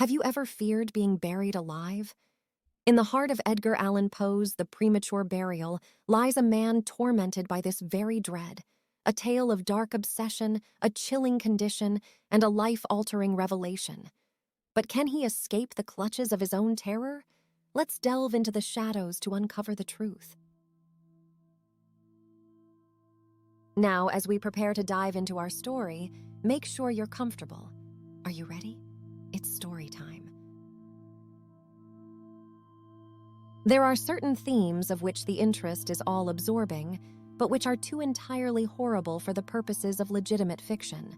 Have you ever feared being buried alive? In the heart of Edgar Allan Poe's The Premature Burial lies a man tormented by this very dread, a tale of dark obsession, a chilling condition, and a life-altering revelation. But can he escape the clutches of his own terror? Let's delve into the shadows to uncover the truth. Now, as we prepare to dive into our story, make sure you're comfortable. Are you ready? It's story time. There are certain themes of which the interest is all-absorbing, but which are too entirely horrible for the purposes of legitimate fiction.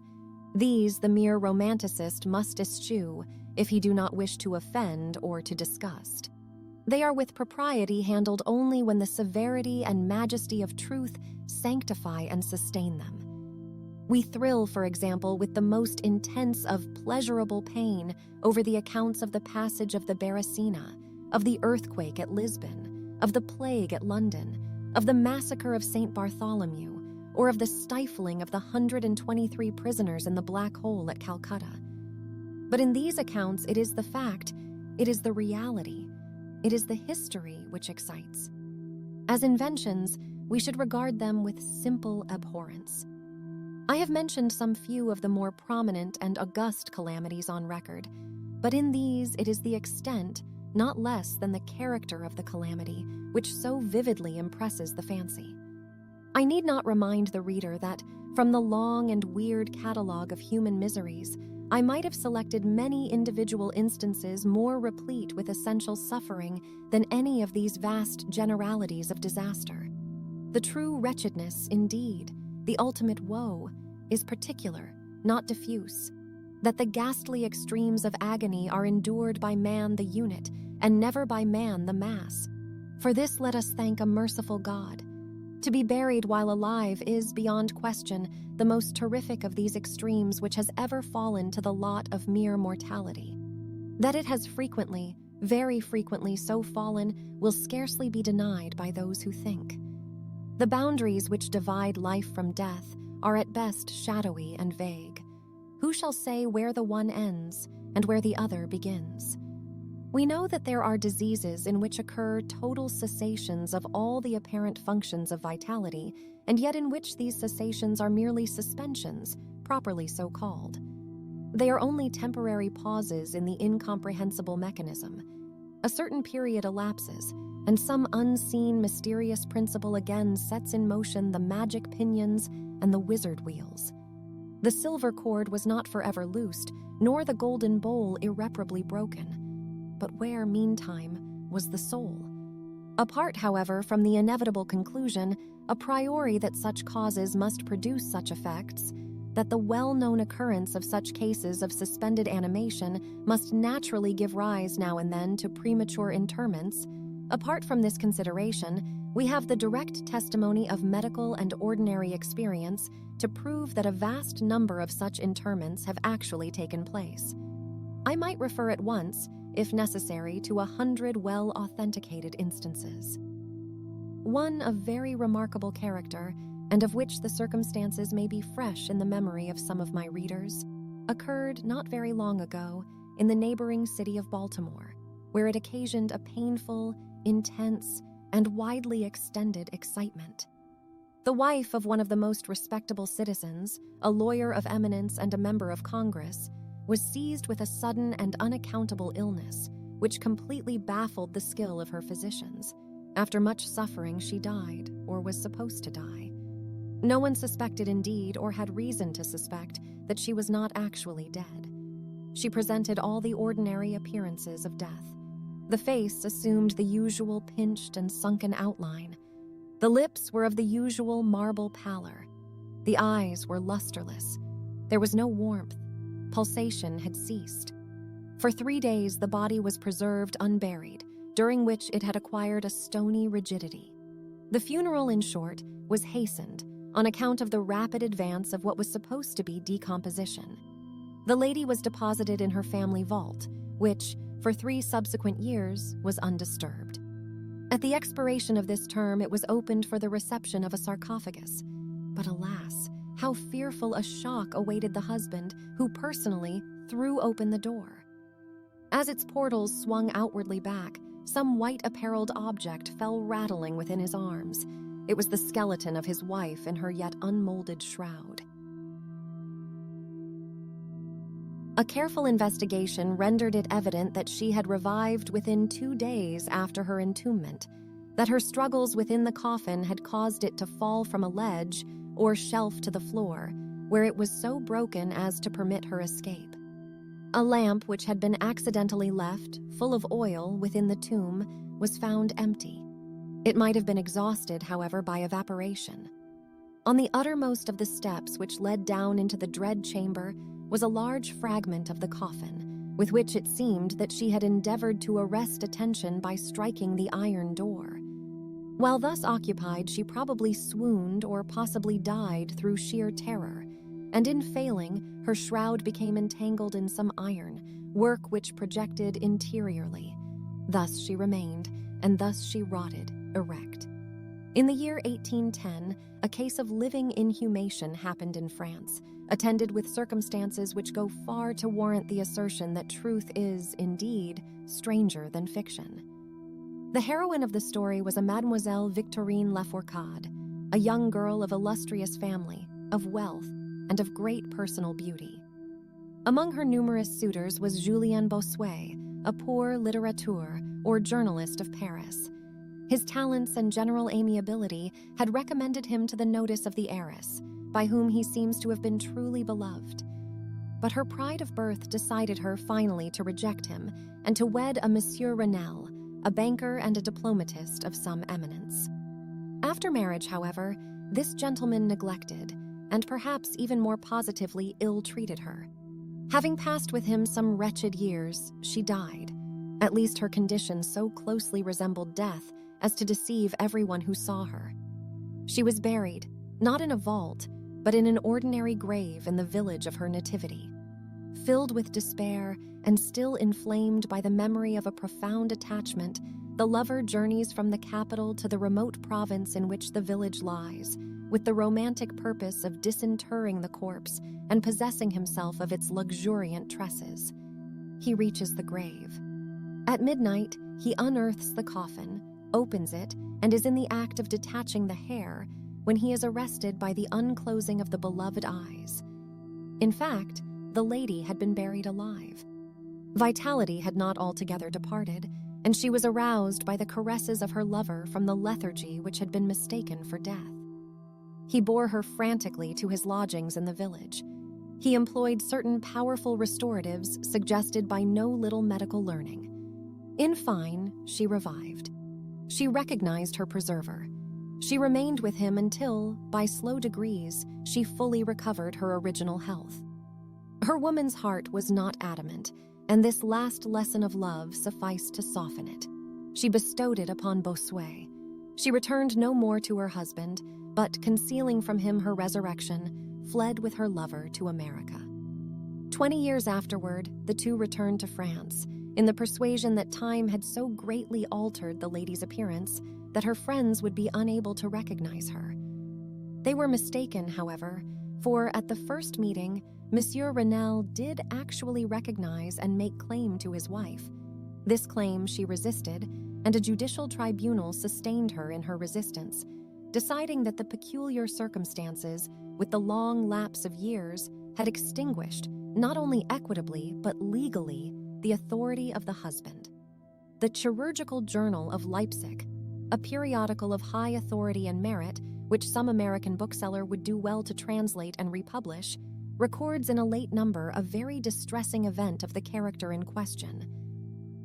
These the mere romanticist must eschew if he do not wish to offend or to disgust. They are with propriety handled only when the severity and majesty of truth sanctify and sustain them. We thrill, for example, with the most intense of pleasurable pain over the accounts of the passage of the Beresina, of the earthquake at Lisbon, of the plague at London, of the massacre of St. Bartholomew, or of the stifling of the 123 prisoners in the Black Hole at Calcutta. But in these accounts, it is the fact, it is the reality, it is the history which excites. As inventions, we should regard them with simple abhorrence. I have mentioned some few of the more prominent and august calamities on record, but in these it is the extent, not less than the character of the calamity, which so vividly impresses the fancy. I need not remind the reader that, from the long and weird catalogue of human miseries, I might have selected many individual instances more replete with essential suffering than any of these vast generalities of disaster. The true wretchedness, indeed, the ultimate woe, is particular, not diffuse, that the ghastly extremes of agony are endured by man the unit, and never by man the mass. For this let us thank a merciful God. To be buried while alive is, beyond question, the most terrific of these extremes which has ever fallen to the lot of mere mortality. That it has frequently, very frequently so fallen, will scarcely be denied by those who think. The boundaries which divide life from death are at best shadowy and vague. Who shall say where the one ends and where the other begins? We know that there are diseases in which occur total cessations of all the apparent functions of vitality, and yet in which these cessations are merely suspensions, properly so called. They are only temporary pauses in the incomprehensible mechanism. A certain period elapses, and some unseen mysterious principle again sets in motion the magic pinions and the wizard wheels. The silver cord was not forever loosed, nor the golden bowl irreparably broken. But where, meantime, was the soul? Apart, however, from the inevitable conclusion, a priori that such causes must produce such effects, that the well-known occurrence of such cases of suspended animation must naturally give rise now and then to premature interments, apart from this consideration, we have the direct testimony of medical and ordinary experience to prove that a vast number of such interments have actually taken place. I might refer at once, if necessary, to 100 well-authenticated instances. One of very remarkable character, and of which the circumstances may be fresh in the memory of some of my readers, occurred not very long ago in the neighboring city of Baltimore, where it occasioned a painful, intense, and widely extended excitement. The wife of one of the most respectable citizens, a lawyer of eminence and a member of Congress, was seized with a sudden and unaccountable illness, which completely baffled the skill of her physicians. After much suffering, she died, or was supposed to die. No one suspected indeed, or had reason to suspect, that she was not actually dead. She presented all the ordinary appearances of death. The face assumed the usual pinched and sunken outline. The lips were of the usual marble pallor. The eyes were lusterless. There was no warmth. Pulsation had ceased. For 3 days, the body was preserved unburied, during which it had acquired a stony rigidity. The funeral, in short, was hastened on account of the rapid advance of what was supposed to be decomposition. The lady was deposited in her family vault, which, for 3 subsequent years, was undisturbed. At the expiration of this term, it was opened for the reception of a sarcophagus. But alas, how fearful a shock awaited the husband, who personally threw open the door. As its portals swung outwardly back, some white-appareled object fell rattling within his arms. It was the skeleton of his wife in her yet unmolded shroud. A careful investigation rendered it evident that she had revived within 2 days after her entombment, that her struggles within the coffin had caused it to fall from a ledge or shelf to the floor, where it was so broken as to permit her escape. A lamp which had been accidentally left, full of oil, within the tomb, was found empty. It might have been exhausted, however, by evaporation. On the uttermost of the steps which led down into the dread chamber was a large fragment of the coffin, with which it seemed that she had endeavored to arrest attention by striking the iron door. While thus occupied, she probably swooned or possibly died through sheer terror, and in failing, her shroud became entangled in some iron, work which projected interiorly. Thus she remained, and thus she rotted, erect. In the year 1810, a case of living inhumation happened in France, attended with circumstances which go far to warrant the assertion that truth is, indeed, stranger than fiction. The heroine of the story was a Mademoiselle Victorine Lafourcade, a young girl of illustrious family, of wealth, and of great personal beauty. Among her numerous suitors was Julien Bossuet, a poor litterateur or journalist of Paris. His talents and general amiability had recommended him to the notice of the heiress, by whom he seems to have been truly beloved. But her pride of birth decided her finally to reject him and to wed a Monsieur Renelle, a banker and a diplomatist of some eminence. After marriage, however, this gentleman neglected, and perhaps even more positively ill-treated her. Having passed with him some wretched years, she died. At least her condition so closely resembled death as to deceive everyone who saw her. She was buried, not in a vault, but in an ordinary grave in the village of her nativity. Filled with despair and still inflamed by the memory of a profound attachment, the lover journeys from the capital to the remote province in which the village lies, with the romantic purpose of disinterring the corpse and possessing himself of its luxuriant tresses. He reaches the grave. At midnight, he unearths the coffin, opens it, and is in the act of detaching the hair when he is arrested by the unclosing of the beloved eyes. In fact, the lady had been buried alive. Vitality had not altogether departed, and she was aroused by the caresses of her lover from the lethargy which had been mistaken for death. He bore her frantically to his lodgings in the village. He employed certain powerful restoratives suggested by no little medical learning. In fine, she revived. She recognized her preserver. She remained with him until, by slow degrees, she fully recovered her original health. Her woman's heart was not adamant, and this last lesson of love sufficed to soften it. She bestowed it upon Bossuet. She returned no more to her husband, but, concealing from him her resurrection, fled with her lover to America. 20 years afterward, the two returned to France, in the persuasion that time had so greatly altered the lady's appearance that her friends would be unable to recognize her. They were mistaken, however, for at the first meeting, Monsieur Renelle did actually recognize and make claim to his wife. This claim she resisted, and a judicial tribunal sustained her in her resistance, deciding that the peculiar circumstances, with the long lapse of years, had extinguished, not only equitably, but legally, the authority of the husband. The Chirurgical Journal of Leipzig, a periodical of high authority and merit, which some American bookseller would do well to translate and republish, records in a late number a very distressing event of the character in question.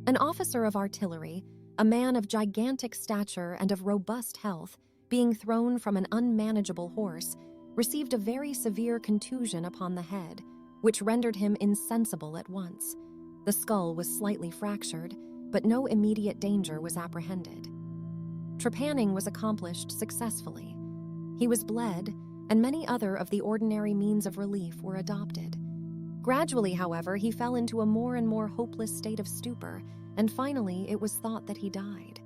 An officer of artillery, a man of gigantic stature and of robust health, being thrown from an unmanageable horse, received a very severe contusion upon the head, which rendered him insensible at once. The skull was slightly fractured, but no immediate danger was apprehended. Trepanning was accomplished successfully. He was bled, and many other of the ordinary means of relief were adopted. Gradually, however, he fell into a more and more hopeless state of stupor, and finally it was thought that he died.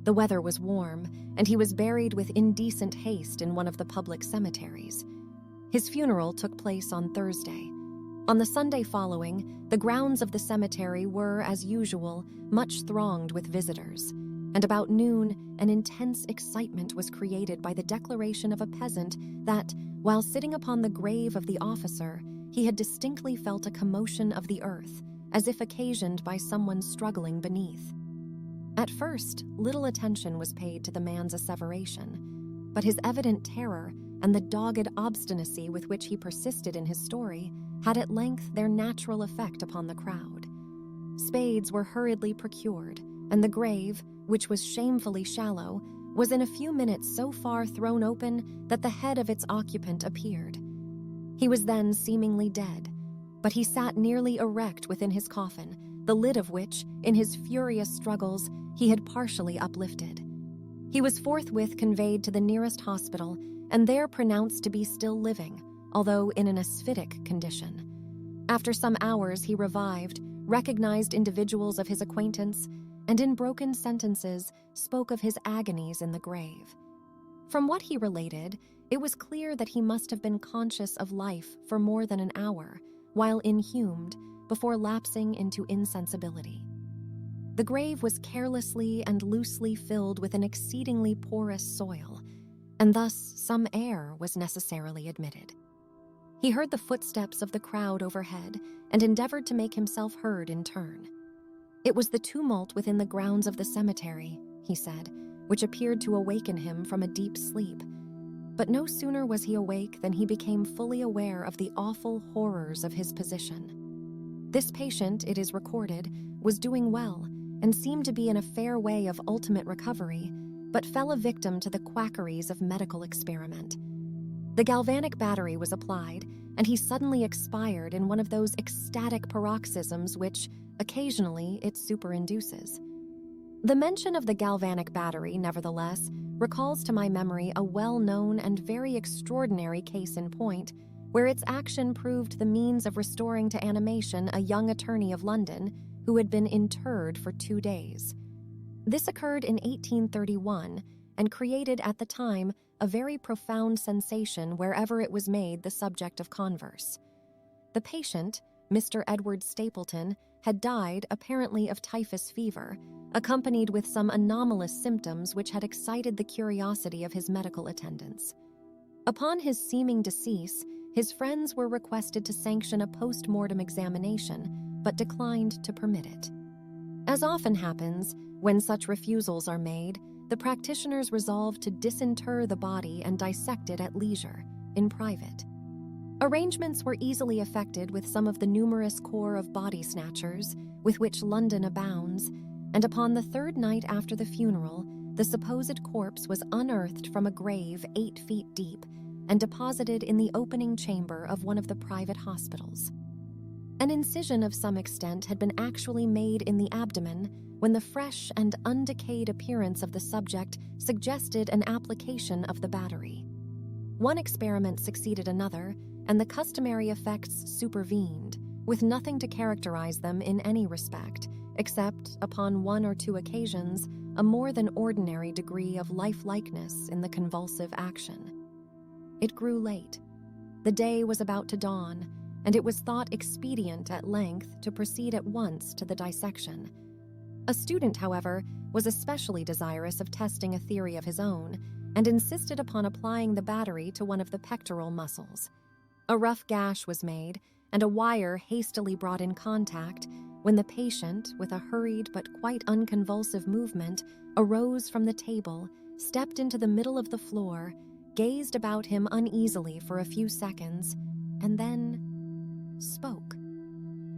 The weather was warm, and he was buried with indecent haste in one of the public cemeteries. His funeral took place on Thursday. On the Sunday following, the grounds of the cemetery were, as usual, much thronged with visitors, and about noon, an intense excitement was created by the declaration of a peasant that, while sitting upon the grave of the officer, he had distinctly felt a commotion of the earth, as if occasioned by someone struggling beneath. At first, little attention was paid to the man's asseveration, but his evident terror and the dogged obstinacy with which he persisted in his story had at length their natural effect upon the crowd. Spades were hurriedly procured, and the grave, which was shamefully shallow, was in a few minutes so far thrown open that the head of its occupant appeared. He was then seemingly dead, but he sat nearly erect within his coffin, the lid of which, in his furious struggles, he had partially uplifted. He was forthwith conveyed to the nearest hospital and there pronounced to be still living, although in an asphytic condition. After some hours he revived, recognized individuals of his acquaintance, and in broken sentences spoke of his agonies in the grave. From what he related, it was clear that he must have been conscious of life for more than an hour, while inhumed, before lapsing into insensibility. The grave was carelessly and loosely filled with an exceedingly porous soil, and thus some air was necessarily admitted. He heard the footsteps of the crowd overhead and endeavored to make himself heard in turn. It was the tumult within the grounds of the cemetery, he said, which appeared to awaken him from a deep sleep. But no sooner was he awake than he became fully aware of the awful horrors of his position. This patient, it is recorded, was doing well and seemed to be in a fair way of ultimate recovery, but fell a victim to the quackeries of medical experiment. The galvanic battery was applied, and he suddenly expired in one of those ecstatic paroxysms which, occasionally, it superinduces. The mention of the galvanic battery, nevertheless, recalls to my memory a well-known and very extraordinary case in point, where its action proved the means of restoring to animation a young attorney of London who had been interred for 2 days. This occurred in 1831 and created at the time a very profound sensation wherever it was made the subject of converse. The patient, Mr. Edward Stapleton, had died apparently of typhus fever, accompanied with some anomalous symptoms which had excited the curiosity of his medical attendants. Upon his seeming decease, his friends were requested to sanction a post-mortem examination, but declined to permit it. As often happens, when such refusals are made, the practitioners resolved to disinter the body and dissect it at leisure, in private. Arrangements were easily effected with some of the numerous corps of body snatchers with which London abounds, and upon the 3rd night after the funeral, the supposed corpse was unearthed from a grave 8 feet deep and deposited in the opening chamber of one of the private hospitals. An incision of some extent had been actually made in the abdomen when the fresh and undecayed appearance of the subject suggested an application of the battery. One experiment succeeded another, and the customary effects supervened, with nothing to characterize them in any respect, except, upon 1 or 2 occasions, a more than ordinary degree of lifelikeness in the convulsive action. It grew late. The day was about to dawn, and it was thought expedient at length to proceed at once to the dissection. A student, however, was especially desirous of testing a theory of his own, and insisted upon applying the battery to one of the pectoral muscles. A rough gash was made, and a wire hastily brought in contact, when the patient, with a hurried but quite unconvulsive movement, arose from the table, stepped into the middle of the floor, gazed about him uneasily for a few seconds, and then spoke.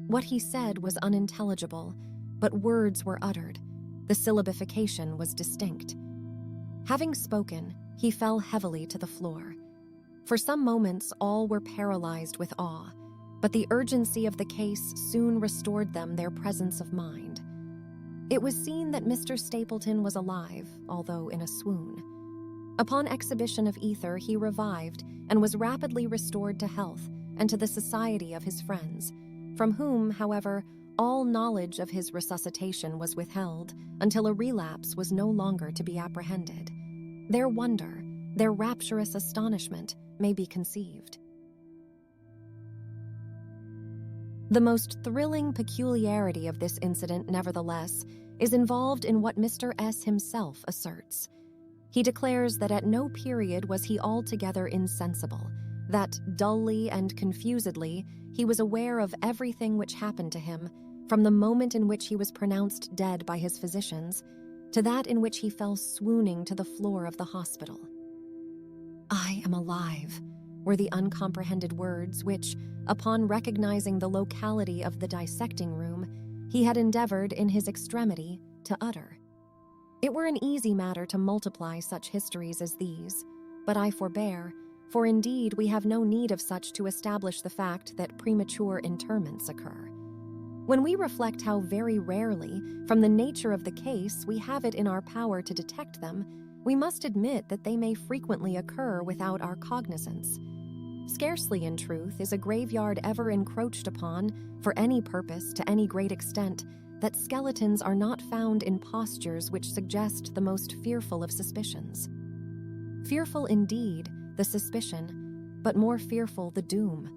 What he said was unintelligible, but words were uttered. The syllabification was distinct. Having spoken, he fell heavily to the floor. For some moments all were paralyzed with awe, but the urgency of the case soon restored them their presence of mind. It was seen that Mr. Stapleton was alive, although in a swoon. Upon exhibition of ether, he revived and was rapidly restored to health and to the society of his friends, from whom, however, all knowledge of his resuscitation was withheld until a relapse was no longer to be apprehended. Their wonder, their rapturous astonishment, may be conceived. The most thrilling peculiarity of this incident, nevertheless, is involved in what Mr. S. himself asserts. He declares that at no period was he altogether insensible, that dully and confusedly he was aware of everything which happened to him, from the moment in which he was pronounced dead by his physicians, to that in which he fell swooning to the floor of the hospital. "I am alive," were the uncomprehended words which, upon recognizing the locality of the dissecting room, he had endeavored in his extremity to utter. It were an easy matter to multiply such histories as these, but I forbear, for indeed we have no need of such to establish the fact that premature interments occur. When we reflect how very rarely, from the nature of the case, we have it in our power to detect them, we must admit that they may frequently occur without our cognizance. Scarcely, in truth, is a graveyard ever encroached upon, for any purpose to any great extent, that skeletons are not found in postures which suggest the most fearful of suspicions. Fearful indeed, the suspicion, but more fearful the doom.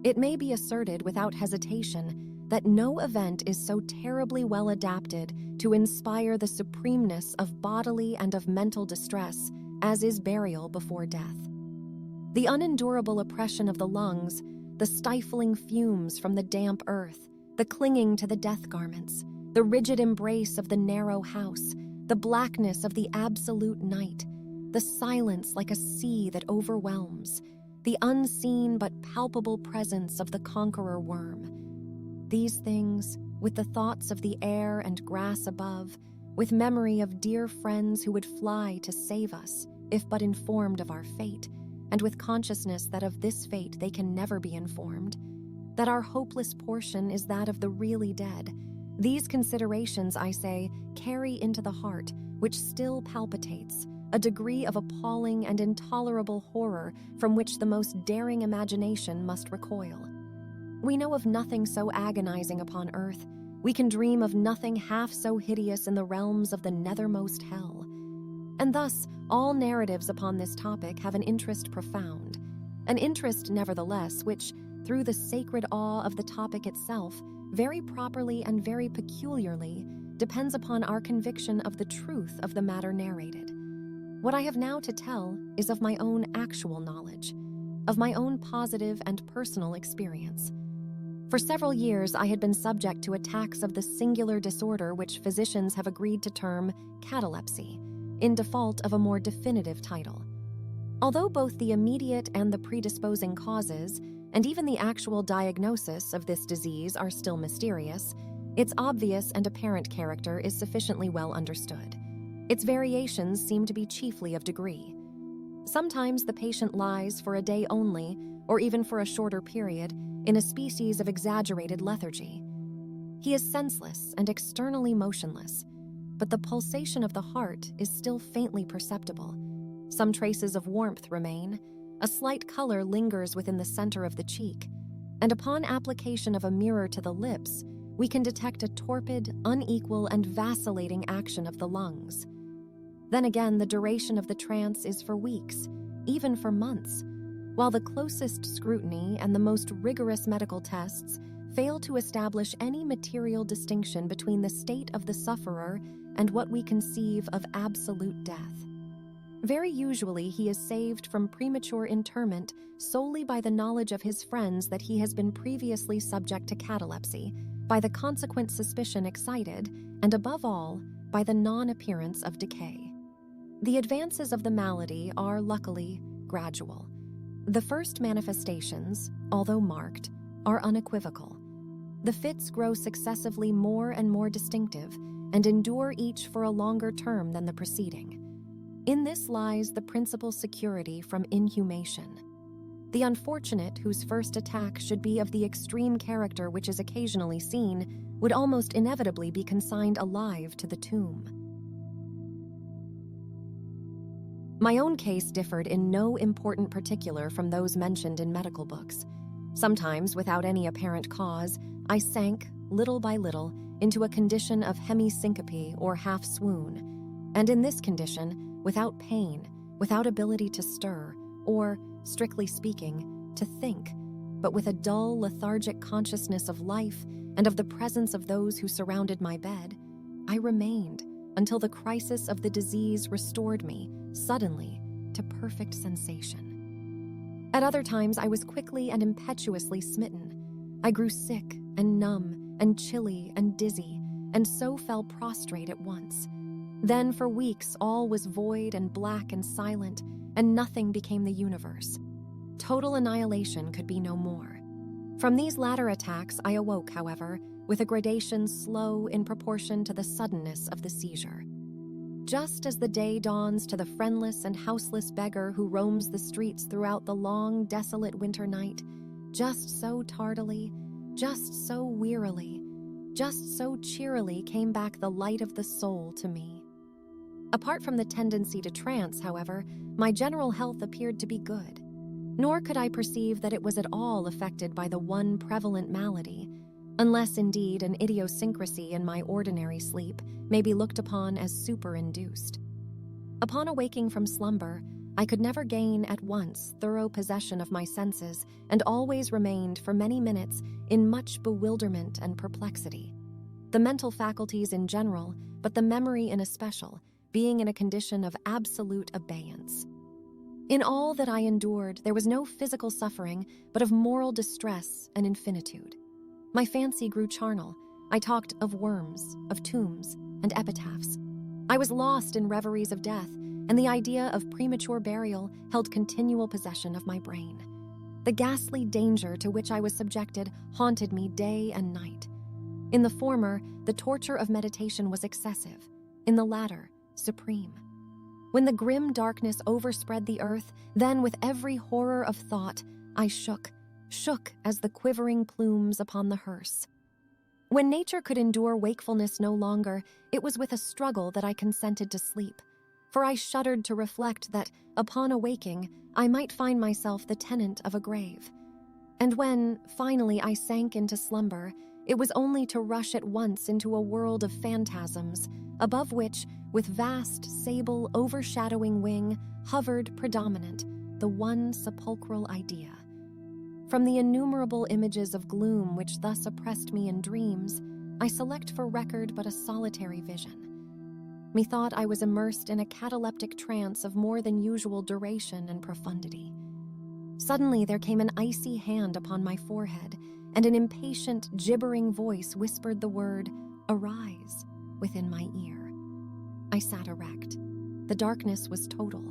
It may be asserted without hesitation that no event is so terribly well adapted to inspire the supremeness of bodily and of mental distress as is burial before death. The unendurable oppression of the lungs, the stifling fumes from the damp earth, the clinging to the death garments, the rigid embrace of the narrow house, the blackness of the absolute night, the silence like a sea that overwhelms, the unseen but palpable presence of the conqueror worm. These things, with the thoughts of the air and grass above, with memory of dear friends who would fly to save us, if but informed of our fate, and with consciousness that of this fate they can never be informed, that our hopeless portion is that of the really dead. These considerations, I say, carry into the heart, which still palpitates, a degree of appalling and intolerable horror from which the most daring imagination must recoil. We know of nothing so agonizing upon earth. We can dream of nothing half so hideous in the realms of the nethermost hell. And thus, all narratives upon this topic have an interest profound, an interest, nevertheless, which, through the sacred awe of the topic itself, very properly and very peculiarly, depends upon our conviction of the truth of the matter narrated. What I have now to tell is of my own actual knowledge, of my own positive and personal experience. For several years, I had been subject to attacks of the singular disorder which physicians have agreed to term catalepsy, in default of a more definitive title. Although both the immediate and the predisposing causes, and even the actual diagnosis of this disease are still mysterious, its obvious and apparent character is sufficiently well understood. Its variations seem to be chiefly of degree. Sometimes the patient lies for a day only, or even for a shorter period, in a species of exaggerated lethargy. He is senseless and externally motionless, but the pulsation of the heart is still faintly perceptible. Some traces of warmth remain, a slight color lingers within the center of the cheek, and upon application of a mirror to the lips, we can detect a torpid, unequal, and vacillating action of the lungs. Then again, the duration of the trance is for weeks, even for months, while the closest scrutiny and the most rigorous medical tests fail to establish any material distinction between the state of the sufferer and what we conceive of absolute death. Very usually he is saved from premature interment solely by the knowledge of his friends that he has been previously subject to catalepsy, by the consequent suspicion excited, and above all, by the non-appearance of decay. The advances of the malady are, luckily, gradual. The first manifestations, although marked, are unequivocal. The fits grow successively more and more distinctive, and endure each for a longer term than the preceding. In this lies the principal security from inhumation. The unfortunate whose first attack should be of the extreme character which is occasionally seen would almost inevitably be consigned alive to the tomb. My own case differed in no important particular from those mentioned in medical books. Sometimes, without any apparent cause, I sank, little by little, into a condition of hemisyncope or half-swoon, and in this condition, without pain, without ability to stir, or, strictly speaking, to think, but with a dull, lethargic consciousness of life and of the presence of those who surrounded my bed, I remained until the crisis of the disease restored me, suddenly, to perfect sensation. At other times, I was quickly and impetuously smitten. I grew sick and numb and chilly and dizzy, and so fell prostrate at once. Then for weeks all was void and black and silent, and nothing became the universe. Total annihilation could be no more. From these latter attacks I awoke, however, with a gradation slow in proportion to the suddenness of the seizure. Just as the day dawns to the friendless and houseless beggar who roams the streets throughout the long, desolate winter night, just so tardily, just so wearily, just so cheerily came back the light of the soul to me. Apart from the tendency to trance, however, my general health appeared to be good. Nor could I perceive that it was at all affected by the one prevalent malady, unless indeed an idiosyncrasy in my ordinary sleep may be looked upon as superinduced. Upon awaking from slumber, I could never gain at once thorough possession of my senses, and always remained for many minutes in much bewilderment and perplexity. The mental faculties in general, but the memory in especial, being in a condition of absolute abeyance. In all that I endured, there was no physical suffering, but of moral distress and infinitude. My fancy grew charnel. I talked of worms, of tombs, and epitaphs. I was lost in reveries of death, and the idea of premature burial held continual possession of my brain. The ghastly danger to which I was subjected haunted me day and night. In the former, the torture of meditation was excessive; in the latter, supreme. When the grim darkness overspread the earth, then with every horror of thought, I shook as the quivering plumes upon the hearse. When nature could endure wakefulness no longer, it was with a struggle that I consented to sleep, for I shuddered to reflect that, upon awaking, I might find myself the tenant of a grave. And when, finally, I sank into slumber, it was only to rush at once into a world of phantasms, above which, with vast, sable, overshadowing wing, hovered predominant the one sepulchral idea. From the innumerable images of gloom which thus oppressed me in dreams, I select for record but a solitary vision. Methought I was immersed in a cataleptic trance of more than usual duration and profundity. Suddenly there came an icy hand upon my forehead, and an impatient, gibbering voice whispered the word, "Arise," within my ear. I sat erect. The darkness was total.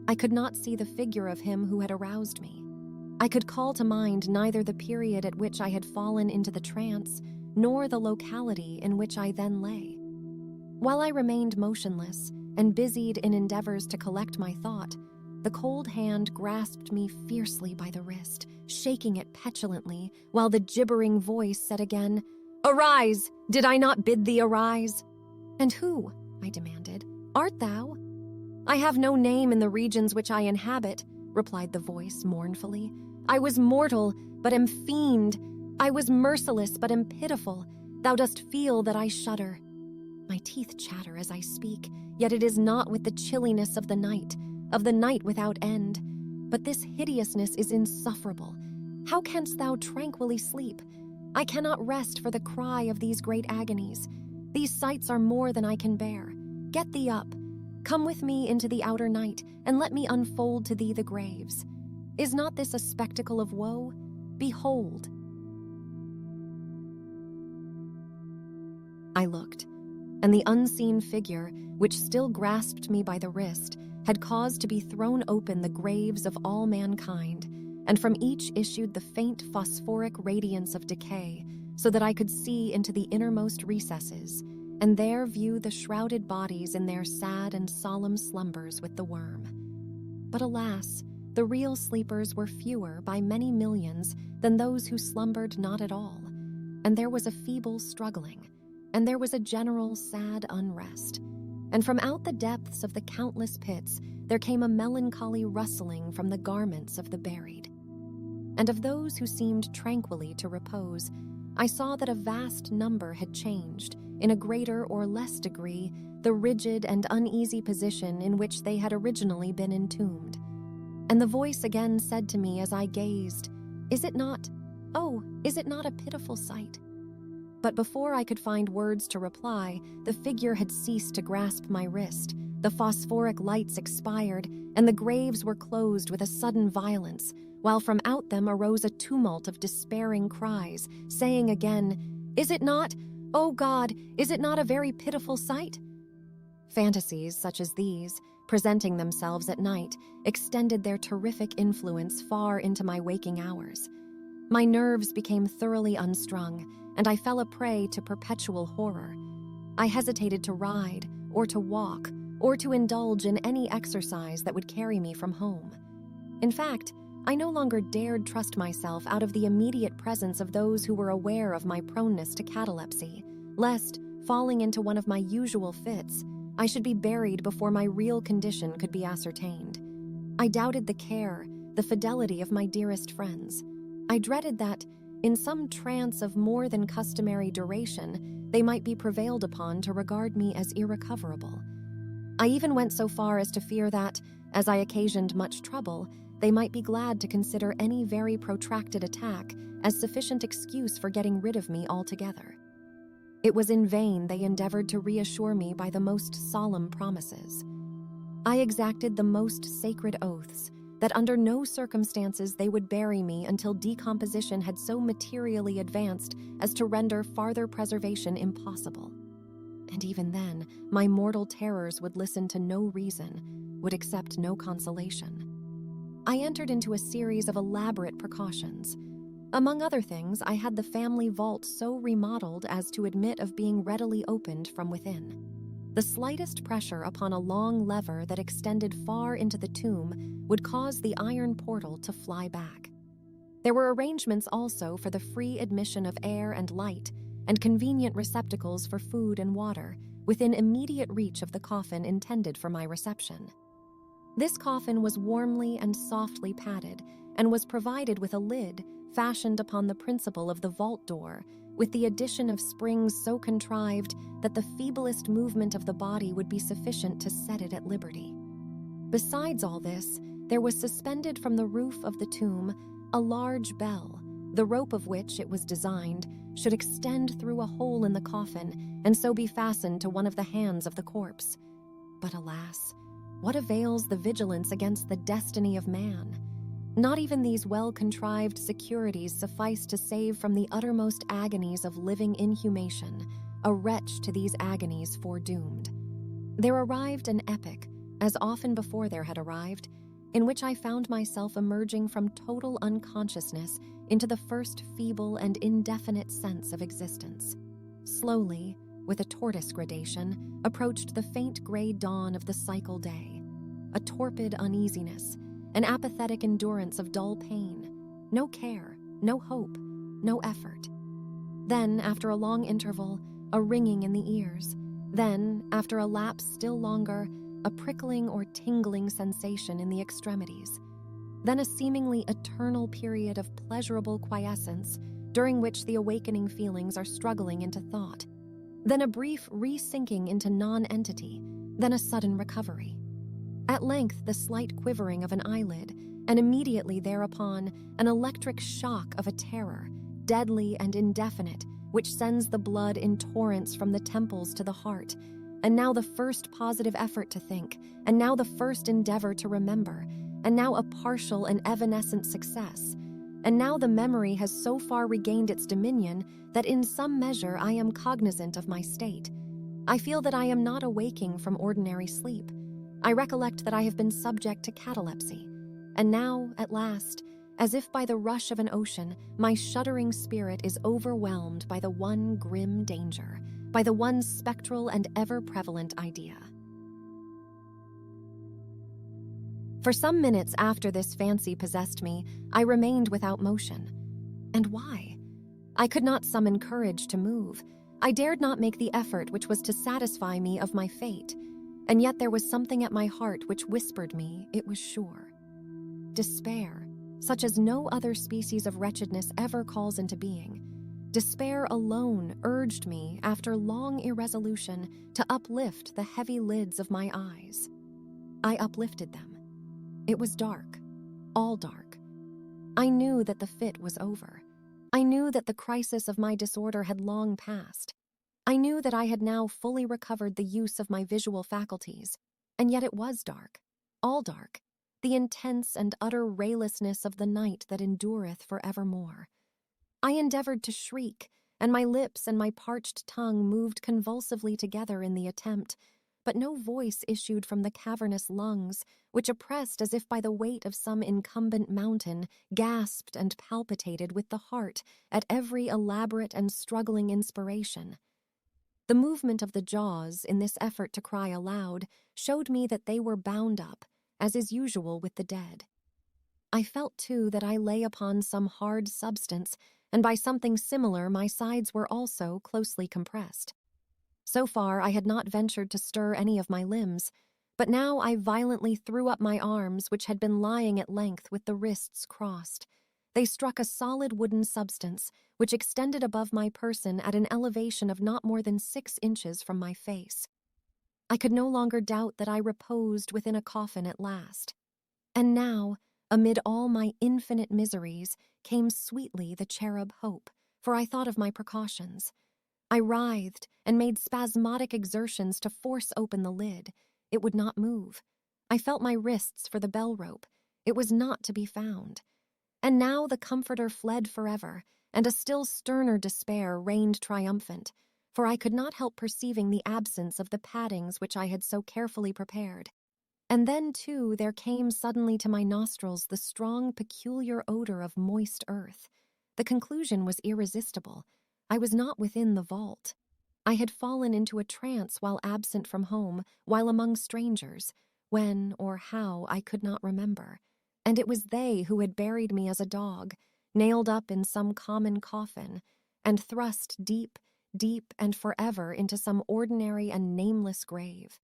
I could not see the figure of him who had aroused me. I could call to mind neither the period at which I had fallen into the trance, nor the locality in which I then lay. While I remained motionless and busied in endeavors to collect my thought, the cold hand grasped me fiercely by the wrist, shaking it petulantly, while the gibbering voice said again, "Arise! Did I not bid thee arise?" "And who," I demanded, "art thou?" "I have no name in the regions which I inhabit," replied the voice mournfully. "I was mortal, but am fiend. I was merciless, but am pitiful. Thou dost feel that I shudder. My teeth chatter as I speak, yet it is not with the chilliness of the night without end. But this hideousness is insufferable. How canst thou tranquilly sleep? I cannot rest for the cry of these great agonies. These sights are more than I can bear. Get thee up. Come with me into the outer night, and let me unfold to thee the graves. Is not this a spectacle of woe? Behold." I looked, and the unseen figure, which still grasped me by the wrist, had caused to be thrown open the graves of all mankind, and from each issued the faint phosphoric radiance of decay, so that I could see into the innermost recesses, and there view the shrouded bodies in their sad and solemn slumbers with the worm. But alas, the real sleepers were fewer by many millions than those who slumbered not at all, and there was a feeble struggling, and there was a general sad unrest, and from out the depths of the countless pits there came a melancholy rustling from the garments of the buried. And of those who seemed tranquilly to repose, I saw that a vast number had changed, in a greater or less degree, the rigid and uneasy position in which they had originally been entombed. And the voice again said to me as I gazed, Is it not, oh, is it not a pitiful sight? But before I could find words to reply, the figure had ceased to grasp my wrist, the phosphoric lights expired, and the graves were closed with a sudden violence, while from out them arose a tumult of despairing cries, saying again, "Is it not, oh God, is it not a very pitiful sight?" Fantasies such as these, presenting themselves at night, extended their terrific influence far into my waking hours. My nerves became thoroughly unstrung, and I fell a prey to perpetual horror. I hesitated to ride, or to walk, or to indulge in any exercise that would carry me from home. In fact, I no longer dared trust myself out of the immediate presence of those who were aware of my proneness to catalepsy, lest, falling into one of my usual fits, I should be buried before my real condition could be ascertained. I doubted the care, the fidelity of my dearest friends. I dreaded that, in some trance of more than customary duration, they might be prevailed upon to regard me as irrecoverable. I even went so far as to fear that, as I occasioned much trouble, they might be glad to consider any very protracted attack as sufficient excuse for getting rid of me altogether. It was in vain they endeavored to reassure me by the most solemn promises. I exacted the most sacred oaths that under no circumstances they would bury me until decomposition had so materially advanced as to render farther preservation impossible. And even then, my mortal terrors would listen to no reason, would accept no consolation. I entered into a series of elaborate precautions. Among other things, I had the family vault so remodeled as to admit of being readily opened from within. The slightest pressure upon a long lever that extended far into the tomb would cause the iron portal to fly back. There were arrangements also for the free admission of air and light, and convenient receptacles for food and water, within immediate reach of the coffin intended for my reception. This coffin was warmly and softly padded, and was provided with a lid fashioned upon the principle of the vault door, with the addition of springs so contrived that the feeblest movement of the body would be sufficient to set it at liberty. Besides all this, there was suspended from the roof of the tomb a large bell, the rope of which, it was designed, should extend through a hole in the coffin and so be fastened to one of the hands of the corpse. But alas, what avails the vigilance against the destiny of man? Not even these well-contrived securities suffice to save from the uttermost agonies of living inhumation a wretch to these agonies foredoomed. There arrived an epoch, as often before there had arrived, in which I found myself emerging from total unconsciousness into the first feeble and indefinite sense of existence. Slowly, with a tortoise gradation, approached the faint gray dawn of the cycle day, a torpid uneasiness, an apathetic endurance of dull pain, no care, no hope, no effort. Then, after a long interval, a ringing in the ears. Then, after a lapse still longer, a prickling or tingling sensation in the extremities. Then a seemingly eternal period of pleasurable quiescence, during which the awakening feelings are struggling into thought. Then a brief re-sinking into non-entity, then a sudden recovery. At length, the slight quivering of an eyelid, and immediately thereupon, an electric shock of a terror, deadly and indefinite, which sends the blood in torrents from the temples to the heart, and now the first positive effort to think, and now the first endeavor to remember, and now a partial and evanescent success, and now the memory has so far regained its dominion that in some measure I am cognizant of my state. I feel that I am not awaking from ordinary sleep. I recollect that I have been subject to catalepsy, and now, at last, as if by the rush of an ocean, my shuddering spirit is overwhelmed by the one grim danger, by the one spectral and ever-prevalent idea. For some minutes after this fancy possessed me, I remained without motion. And why? I could not summon courage to move. I dared not make the effort which was to satisfy me of my fate, and yet there was something at my heart which whispered me it was sure. Despair, such as no other species of wretchedness ever calls into being. Despair alone urged me, after long irresolution, to uplift the heavy lids of my eyes. I uplifted them. It was dark, all dark. I knew that the fit was over. I knew that the crisis of my disorder had long passed. I knew that I had now fully recovered the use of my visual faculties, and yet it was dark, all dark, the intense and utter raylessness of the night that endureth for evermore. I endeavored to shriek, and my lips and my parched tongue moved convulsively together in the attempt, but no voice issued from the cavernous lungs, which, oppressed as if by the weight of some incumbent mountain, gasped and palpitated with the heart at every elaborate and struggling inspiration. The movement of the jaws in this effort to cry aloud showed me that they were bound up, as is usual with the dead. I felt, too, that I lay upon some hard substance, and by something similar my sides were also closely compressed. So far I had not ventured to stir any of my limbs, but now I violently threw up my arms, which had been lying at length with the wrists crossed. They struck a solid wooden substance, which extended above my person at an elevation of not more than 6 inches from my face. I could no longer doubt that I reposed within a coffin at last. And now, amid all my infinite miseries, came sweetly the cherub hope, for I thought of my precautions. I writhed and made spasmodic exertions to force open the lid. It would not move. I felt my wrists for the bell rope. It was not to be found. And now the comforter fled forever, and a still sterner despair reigned triumphant, for I could not help perceiving the absence of the paddings which I had so carefully prepared. And then, too, there came suddenly to my nostrils the strong, peculiar odor of moist earth. The conclusion was irresistible. I was not within the vault. I had fallen into a trance while absent from home, while among strangers, when or how I could not remember. And it was they who had buried me as a dog, nailed up in some common coffin, and thrust deep, deep and forever into some ordinary and nameless grave.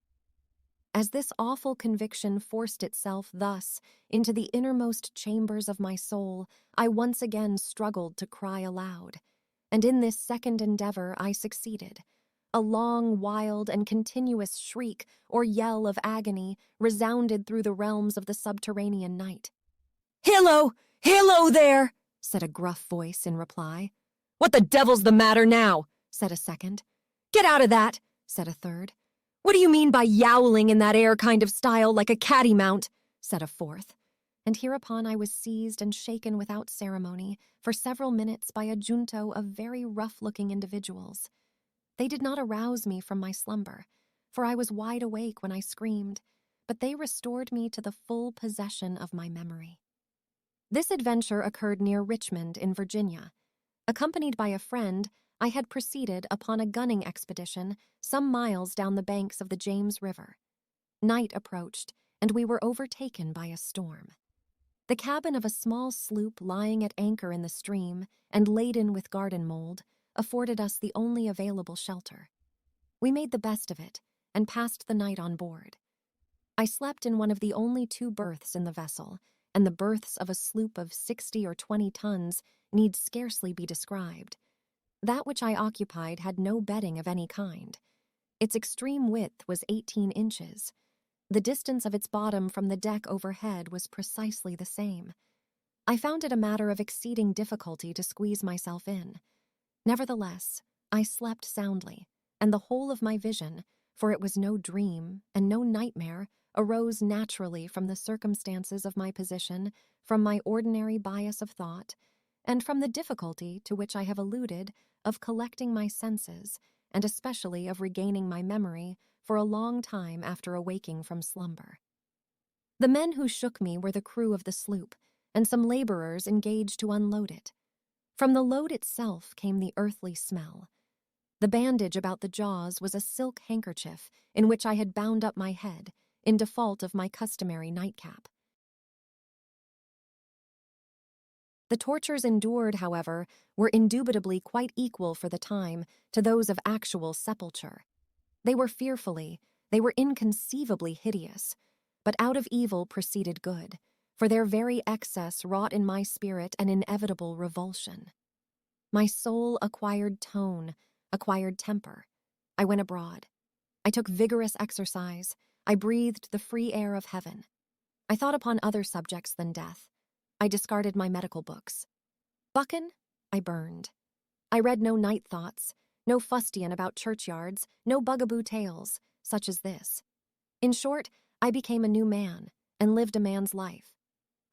As this awful conviction forced itself thus into the innermost chambers of my soul, I once again struggled to cry aloud. And in this second endeavor I succeeded. A long, wild, and continuous shriek or yell of agony resounded through the realms of the subterranean night. "Hillo! Hillo there!" said a gruff voice in reply. "What the devil's the matter now?" said a second. "Get out of that," said a third. "What do you mean by yowling in that air kind of style like a cattymount?" said a fourth. And hereupon I was seized and shaken without ceremony for several minutes by a junto of very rough-looking individuals. They did not arouse me from my slumber, for I was wide awake when I screamed, but they restored me to the full possession of my memory. This adventure occurred near Richmond in Virginia. Accompanied by a friend, I had proceeded upon a gunning expedition some miles down the banks of the James River. Night approached, and we were overtaken by a storm. The cabin of a small sloop lying at anchor in the stream and laden with garden mold afforded us the only available shelter. We made the best of it and passed the night on board. I slept in one of the only 2 berths in the vessel, and the berths of a sloop of 60 or 20 tons need scarcely be described. That which I occupied had no bedding of any kind. Its extreme width was 18 inches. The distance of its bottom from the deck overhead was precisely the same. I found it a matter of exceeding difficulty to squeeze myself in. Nevertheless, I slept soundly, and the whole of my vision, for it was no dream and no nightmare, arose naturally from the circumstances of my position, from my ordinary bias of thought, and from the difficulty to which I have alluded of collecting my senses, and especially of regaining my memory for a long time after awaking from slumber. The men who shook me were the crew of the sloop, and some laborers engaged to unload it. From the load itself came the earthly smell. The bandage about the jaws was a silk handkerchief in which I had bound up my head, in default of my customary nightcap. The tortures endured, however, were indubitably quite equal for the time to those of actual sepulture. They were inconceivably hideous, but out of evil proceeded good, for their very excess wrought in my spirit an inevitable revulsion. My soul acquired tone, acquired temper. I went abroad. I took vigorous exercise. I breathed the free air of heaven. I thought upon other subjects than death. I discarded my medical books. Buchan, I burned. I read no night thoughts, no fustian about churchyards, no bugaboo tales, such as this. In short, I became a new man and lived a man's life.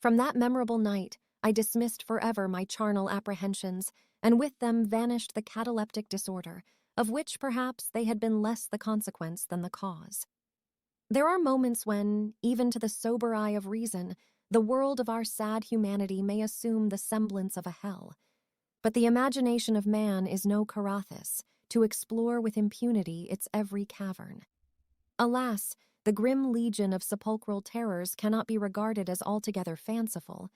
From that memorable night, I dismissed forever my charnel apprehensions, and with them vanished the cataleptic disorder, of which perhaps they had been less the consequence than the cause. There are moments when, even to the sober eye of reason, the world of our sad humanity may assume the semblance of a hell. But the imagination of man is no Carathis, to explore with impunity its every cavern. Alas, the grim legion of sepulchral terrors cannot be regarded as altogether fanciful,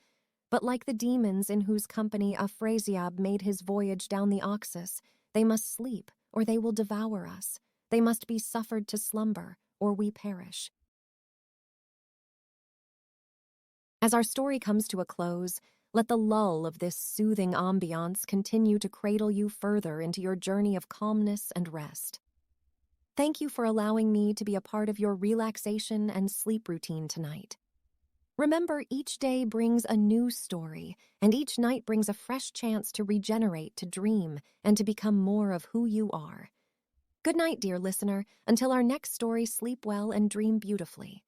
but like the demons in whose company Afrasiab made his voyage down the Oxus, they must sleep, or they will devour us. They must be suffered to slumber, or we perish. As our story comes to a close, let the lull of this soothing ambiance continue to cradle you further into your journey of calmness and rest. Thank you for allowing me to be a part of your relaxation and sleep routine tonight. Remember, each day brings a new story, and each night brings a fresh chance to regenerate, to dream, and to become more of who you are. Good night, dear listener. Until our next story, sleep well and dream beautifully.